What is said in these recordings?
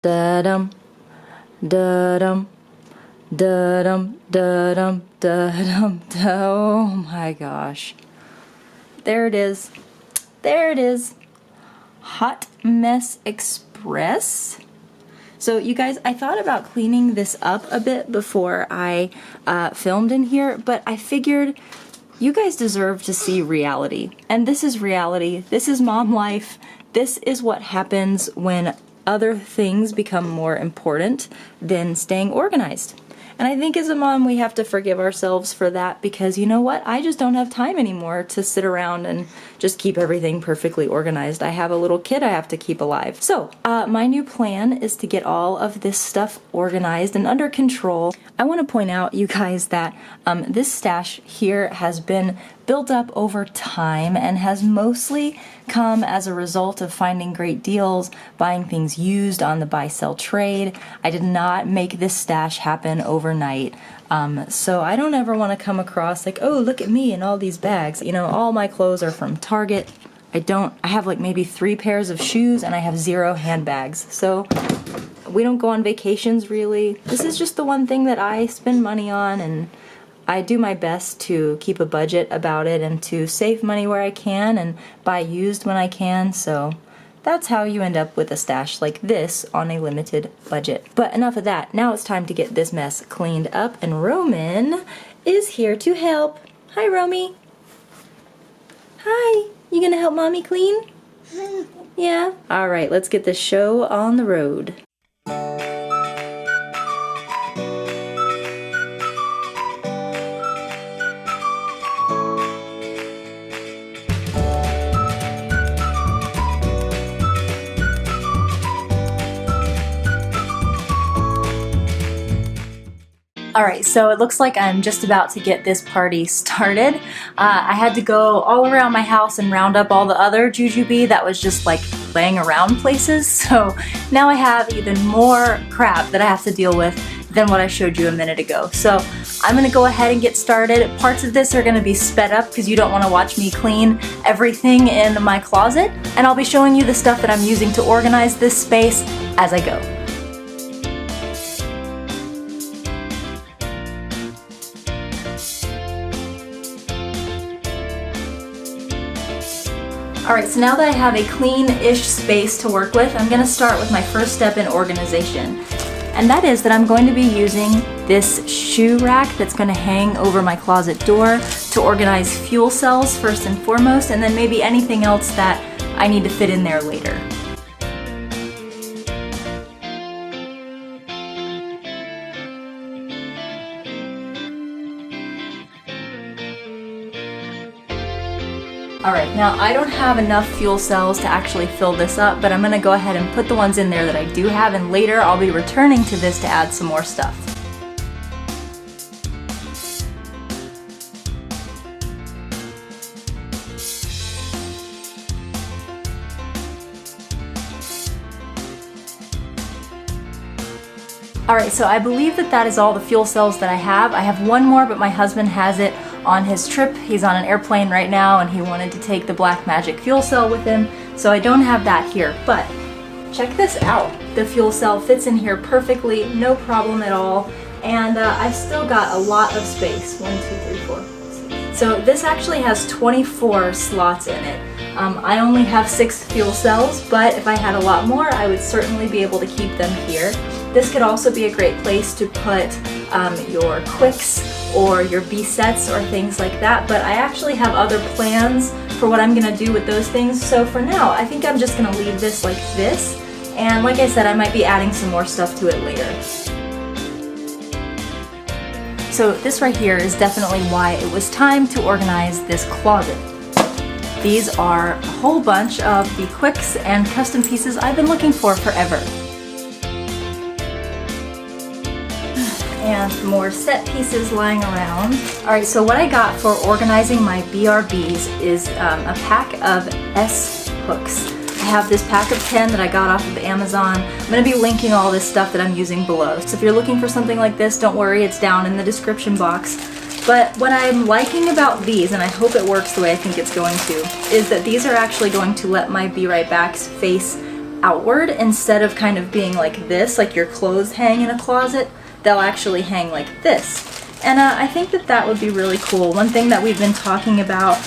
Da-dum, da-dum, da-dum, da-dum, da-dum, da. Oh my gosh. There it is. There it is. Hot Mess Express. So you guys, I thought about cleaning this up a bit before I filmed in here, but I figured you guys deserve to see reality. And this is reality. This is mom life. This is what happens when other things become more important than staying organized. And I think as a mom, we have to forgive ourselves for that because you know what? I just don't have time anymore to sit around and just keep everything perfectly organized. I have a little kid I have to keep alive. So my new plan is to get all of this stuff organized and under control. I want to point out, you guys, that this stash here has been built up over time and has mostly come as a result of finding great deals, buying things used on the buy-sell trade. I did not make this stash happen overnight. So I don't ever want to come across like, oh, look at me and all these bags. You know, all my clothes are from Target. I have like maybe 3 pairs of shoes and I have 0 handbags. So we don't go on vacations really. This is just the one thing that I spend money on, and I do my best to keep a budget about it and to save money where I can and buy used when I can, so that's how you end up with a stash like this on a limited budget. But enough of that. Now it's time to get this mess cleaned up, and Roman is here to help. Hi, Romy. Hi. You gonna help Mommy clean? Yeah? Alright, let's get this show on the road. Alright, so it looks like I'm just about to get this party started. I had to go all around my house and round up all the other jujube that was just like laying around places, so now I have even more crap that I have to deal with than what I showed you a minute ago. So I'm gonna go ahead and get started. Parts of this are gonna be sped up because you don't want to watch me clean everything in my closet, and I'll be showing you the stuff that I'm using to organize this space as I go. Alright, so now that I have a clean-ish space to work with, I'm going to start with my first step in organization. And that is that I'm going to be using this shoe rack that's going to hang over my closet door to organize fuel cells first and foremost, and then maybe anything else that I need to fit in there later. Alright, now I don't have enough fuel cells to actually fill this up, but I'm going to go ahead and put the ones in there that I do have, and later I'll be returning to this to add some more stuff. Alright, so I believe that is all the fuel cells that I have. I have one more, but my husband has it on his trip. He's on an airplane right now and he wanted to take the Black Magic fuel cell with him, so I don't have that here. But check this out. The fuel cell fits in here perfectly, no problem at all, and I've still got a lot of space. 1, 2, 3, 4, 6. So this actually has 24 slots in it. I only have 6 fuel cells, but if I had a lot more, I would certainly be able to keep them here. This could also be a great place to put your quicks or your B-sets or things like that, but I actually have other plans for what I'm going to do with those things, so for now I think I'm just going to leave this like this, and like I said, I might be adding some more stuff to it later. So this right here is definitely why it was time to organize this closet. These are a whole bunch of the quicks and custom pieces I've been looking for forever. And more set pieces lying around. Alright, so what I got for organizing my BRBs is a pack of S hooks. I have this pack of 10 that I got off of Amazon. I'm going to be linking all this stuff that I'm using below. So if you're looking for something like this, don't worry, it's down in the description box. But what I'm liking about these, and I hope it works the way I think it's going to, is that these are actually going to let my Be Right Backs face outward instead of kind of being like this, like your clothes hang in a closet. They'll actually hang like this. And I think that that would be really cool. One thing that we've been talking about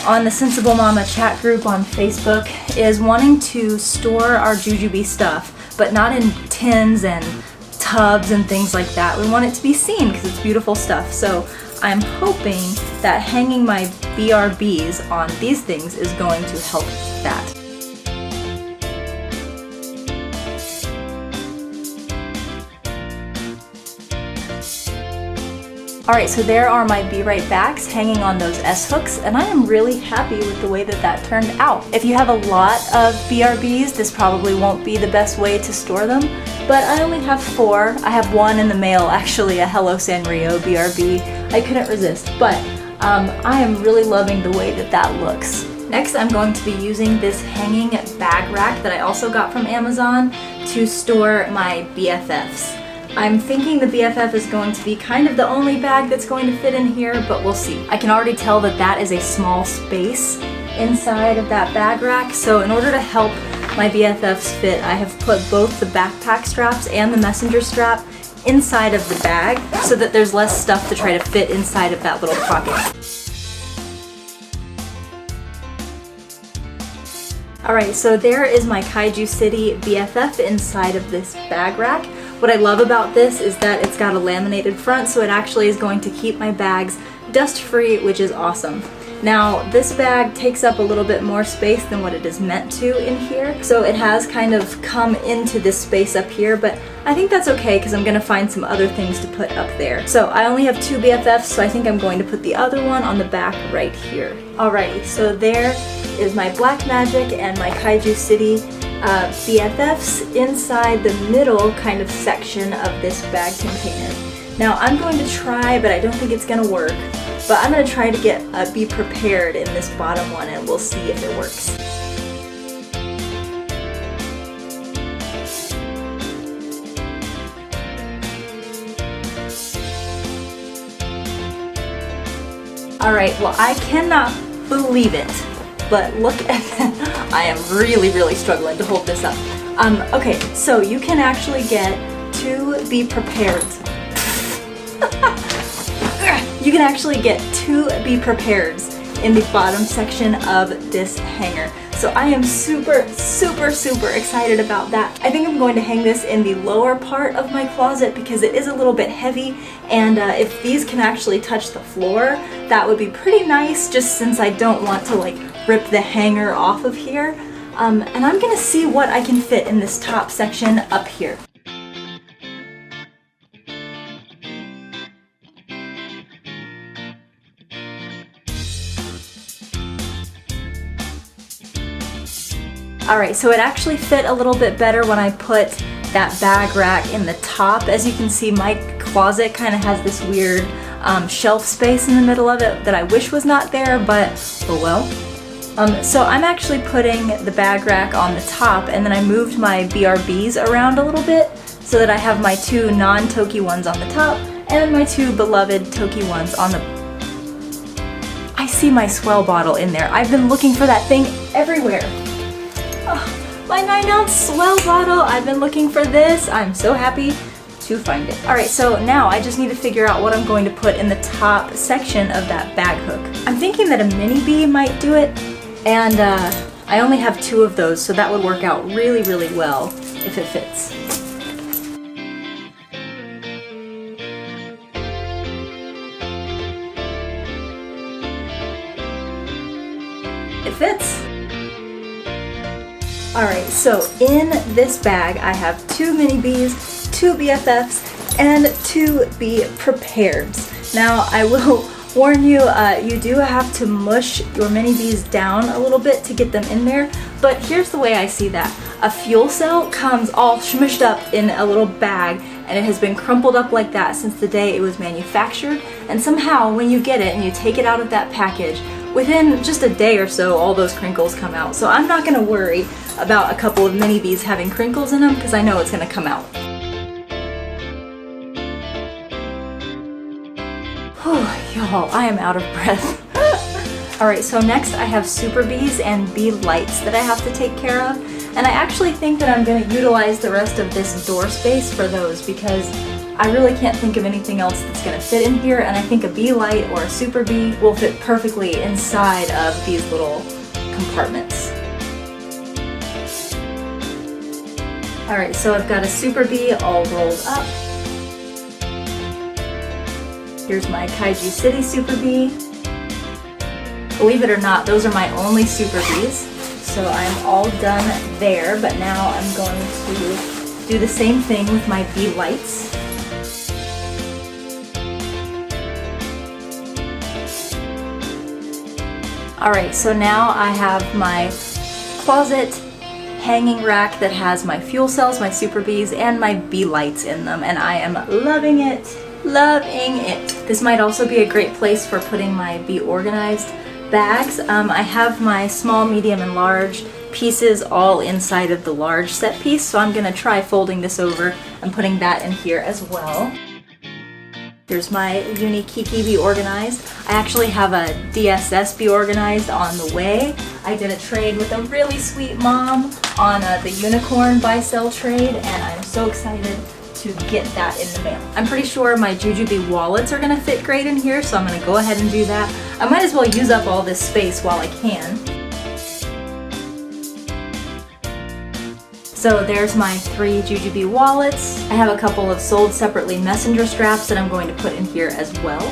on the Sensible Mama chat group on Facebook is wanting to store our jujube stuff, but not in tins and tubs and things like that. We want it to be seen because it's beautiful stuff. So I'm hoping that hanging my BRBs on these things is going to help that. Alright, so there are my Be Right Backs hanging on those S-hooks, and I am really happy with the way that that turned out. If you have a lot of BRBs, this probably won't be the best way to store them, but I only have 4. I have one in the mail, actually, a Hello Sanrio BRB. I couldn't resist, but I am really loving the way that that looks. Next, I'm going to be using this hanging bag rack that I also got from Amazon to store my BFFs. I'm thinking the BFF is going to be kind of the only bag that's going to fit in here, but we'll see. I can already tell that that is a small space inside of that bag rack, so in order to help my BFFs fit, I have put both the backpack straps and the messenger strap inside of the bag so that there's less stuff to try to fit inside of that little pocket. Alright, so there is my Kaiju City BFF inside of this bag rack. What I love about this is that it's got a laminated front, so it actually is going to keep my bags dust-free, which is awesome. Now, this bag takes up a little bit more space than what it is meant to in here, so it has kind of come into this space up here, but I think that's okay because I'm going to find some other things to put up there. So I only have 2 BFFs, so I think I'm going to put the other one on the back right here. Alrighty, so there is my Black Magic and my Kaiju City BFFs inside the middle kind of section of this bag container. Now I'm going to try, but I don't think it's going to work, but I'm going to try to get Be Prepared in this bottom one and we'll see if it works. Alright, well I cannot believe it, but look at that. I am really struggling to hold this up. Okay, so you can actually get 2 Be Prepared. You can actually get 2 Be Prepareds in the bottom section of this hanger. So I am super excited about that. I think I'm going to hang this in the lower part of my closet because it is a little bit heavy, and if these can actually touch the floor, that would be pretty nice, just since I don't want to like rip the hanger off of here. And I'm gonna see what I can fit in this top section up here. Alright, so it actually fit a little bit better when I put that bag rack in the top. As you can see, my closet kind of has this weird shelf space in the middle of it that I wish was not there, but oh well. So I'm actually putting the bag rack on the top, and then I moved my BRBs around a little bit so that I have my 2 non-Toki ones on the top and my 2 beloved Toki ones on the... I see my Swell bottle in there. I've been looking for that thing everywhere. Oh, my 9-ounce Swell bottle. I've been looking for this. I'm so happy to find it. Alright, so now I just need to figure out what I'm going to put in the top section of that bag hook. I'm thinking that a mini bee might do it, and I only have 2 of those, so that would work out really well if it fits. It fits! Alright, so in this bag I have 2 mini bees, 2 BFFs, and 2 Be Prepareds. Now I will warn you, you do have to mush your mini bees down a little bit to get them in there, but here's the way I see that. A fuel cell comes all smushed up in a little bag, and it has been crumpled up like that since the day it was manufactured, and somehow when you get it and you take it out of that package, within just a day or so all those crinkles come out. So I'm not going to worry about a couple of mini bees having crinkles in them because I know it's going to come out. Y'all, I am out of breath. Alright, so next I have super bees and bee lights that I have to take care of. And I actually think that I'm going to utilize the rest of this door space for those because I really can't think of anything else that's going to fit in here, and I think a bee light or a super bee will fit perfectly inside of these little compartments. Alright, so I've got a super bee all rolled up. Here's my Kaiju City super bee. Believe it or not, those are my only super bees. So I'm all done there, but now I'm going to do the same thing with my bee lights. Alright, so now I have my closet hanging rack that has my fuel cells, my super bees, and my bee lights in them, and I am loving it. Loving it. This might also be a great place for putting my bee organized bags. I have my small, medium, and large pieces all inside of the large set piece, so I'm going to try folding this over and putting that in here as well. Here's my Uni Kiki Be Organized. I actually have a DSS Be Organized on the way. I did a trade with a really sweet mom on the unicorn buy-sell trade, and I'm so excited to get that in the mail. I'm pretty sure my Jujubee wallets are gonna fit great in here, so I'm gonna go ahead and do that. I might as well use up all this space while I can. So there's my 3 Jujubee wallets. I have a couple of sold separately messenger straps that I'm going to put in here as well.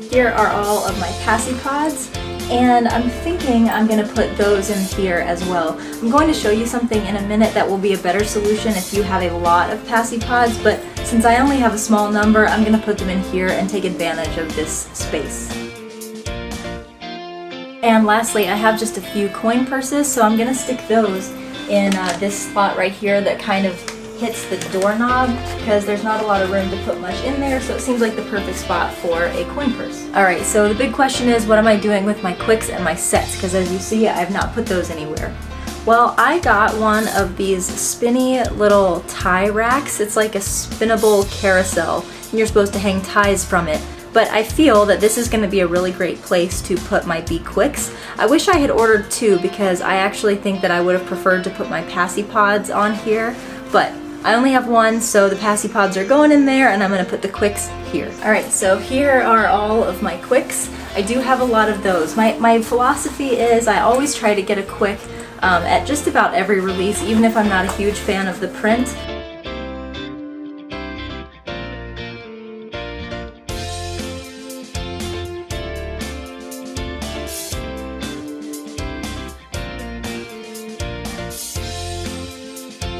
Here are all of my Passy Pods, and I'm thinking I'm going to put those in here as well. I'm going to show you something in a minute that will be a better solution if you have a lot of Passy Pods, but since I only have a small number, I'm going to put them in here and take advantage of this space. And lastly, I have just a few coin purses, so I'm going to stick those in this spot right here that kind of hits the doorknob because there's not a lot of room to put much in there, so it seems like the perfect spot for a coin purse. Alright, so the big question is, what am I doing with my quicks and my sets? Because as you see, I have not put those anywhere. Well, I got one of these spinny little tie racks. It's like a spinnable carousel, and you're supposed to hang ties from it. But I feel that this is going to be a really great place to put my Bee Quicks. I wish I had ordered 2 because I actually think that I would have preferred to put my Passy Pods on here, but I only have 1, so the Passy Pods are going in there and I'm going to put the Quicks here. Alright, so here are all of my Quicks. I do have a lot of those. My philosophy is I always try to get a Quick at just about every release, even if I'm not a huge fan of the print.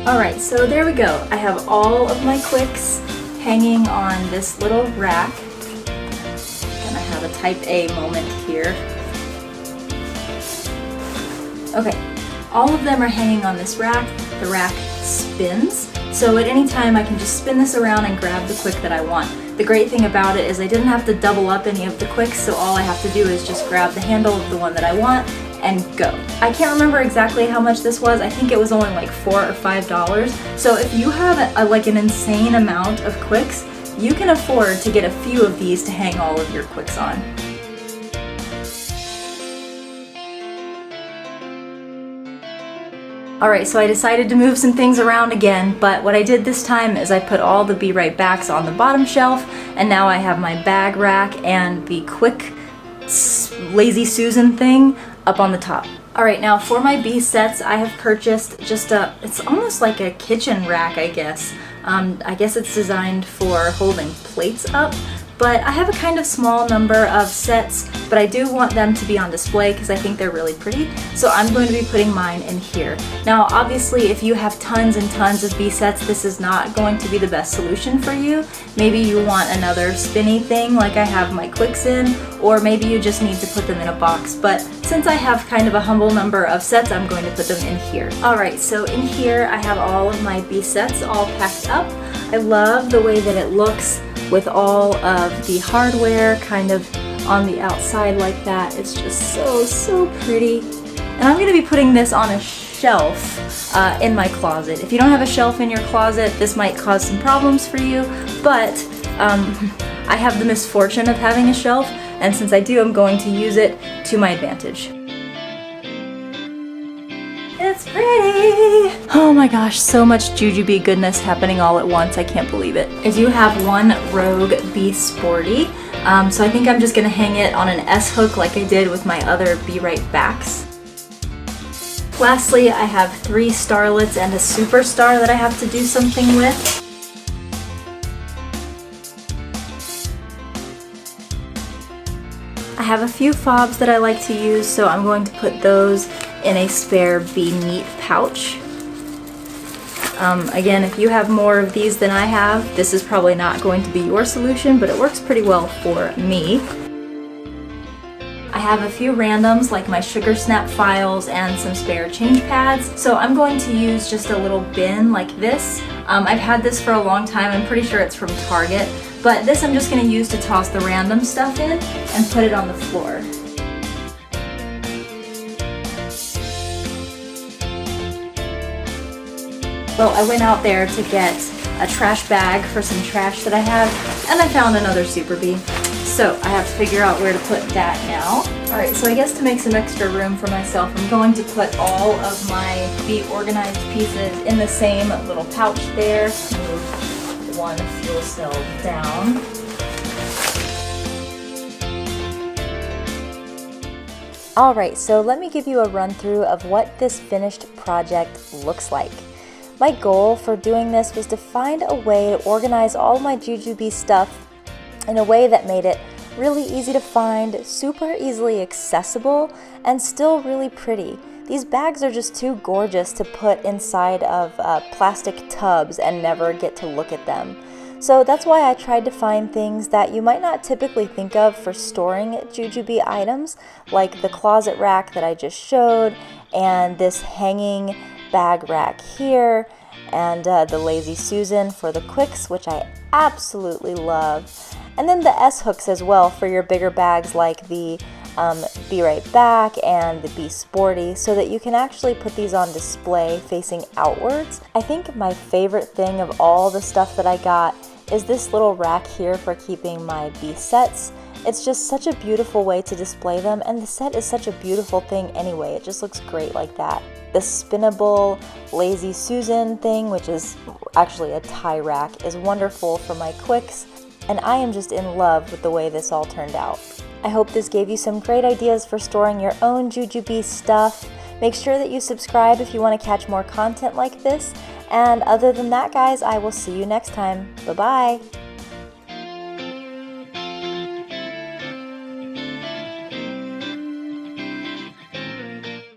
Alright, so there we go. I have all of my Quicks hanging on this little rack. And I have a type A moment here. Okay, all of them are hanging on this rack. The rack spins, so at any time I can just spin this around and grab the Quick that I want. The great thing about it is I didn't have to double up any of the Quicks, so all I have to do is just grab the handle of the one that I want and go. I can't remember exactly how much this was. I think it was only like $4 or $5. So if you have like an insane amount of Quicks, you can afford to get a few of these to hang all of your Quicks on. Alright, so I decided to move some things around again, but what I did this time is I put all the Be Right Backs on the bottom shelf, and now I have my bag rack and the Quick Lazy Susan thing up on the top. Alright, now for my bee sets, I have purchased just it's almost like a kitchen rack, I guess. I guess it's designed for holding plates up, but I have a kind of small number of sets, but I do want them to be on display because I think they're really pretty, so I'm going to be putting mine in here. Now obviously if you have tons and tons of bee sets, this is not going to be the best solution for you. Maybe you want another spinny thing like I have my Quicks in, or maybe you just need to put them in a box, but since I have kind of a humble number of sets, I'm going to put them in here. Alright, so in here I have all of my bee sets all packed up. I love the way that it looks with all of the hardware kind of on the outside like that. It's just so pretty. And I'm going to be putting this on a shelf in my closet. If you don't have a shelf in your closet, this might cause some problems for you, but I have the misfortune of having a shelf, and since I do, I'm going to use it to my advantage. It's pretty! Oh my gosh, so much Jujubee goodness happening all at once. I can't believe it. I do have one Rogue Be Sporty, so I think I'm just gonna hang it on an S-hook like I did with my other Be Right Backs. Lastly, I have 3 starlets and a superstar that I have to do something with. I have a few fobs that I like to use, so I'm going to put those in a spare Be Neat pouch. Again, if you have more of these than I have, this is probably not going to be your solution, but it works pretty well for me. I have a few randoms like my Sugar Snap files and some spare change pads, so I'm going to use just a little bin like this. I've had this for a long time. I'm pretty sure it's from Target, but this I'm just going to use to toss the random stuff in and put it on the floor. Well, I went out there to get a trash bag for some trash that I have, and I found another Super Bee. So I have to figure out where to put that now. Alright, so I guess to make some extra room for myself, I'm going to put all of my Be Organized pieces in the same little pouch there. Move one fuel cell down. Alright, so let me give you a run through of what this finished project looks like. My goal for doing this was to find a way to organize all my Jujubee stuff in a way that made it really easy to find, super easily accessible, and still really pretty. These bags are just too gorgeous to put inside of plastic tubs and never get to look at them. So that's why I tried to find things that you might not typically think of for storing Jujubee items, like the closet rack that I just showed, and this hanging bag rack here, and the Lazy Susan for the quicks, which I absolutely love. And then the S-hooks as well for your bigger bags like the Be Right Back and the Be Sporty, so that you can actually put these on display facing outwards. I think my favorite thing of all the stuff that I got is this little rack here for keeping my Be sets. It's just such a beautiful way to display them, and the set is such a beautiful thing anyway. It just looks great like that. The spinnable Lazy Susan thing, which is actually a tie rack, is wonderful for my quicks, and I am just in love with the way this all turned out. I hope this gave you some great ideas for storing your own Jujubee stuff. Make sure that you subscribe if you want to catch more content like this, and other than that guys, I will see you next time. Bye-bye!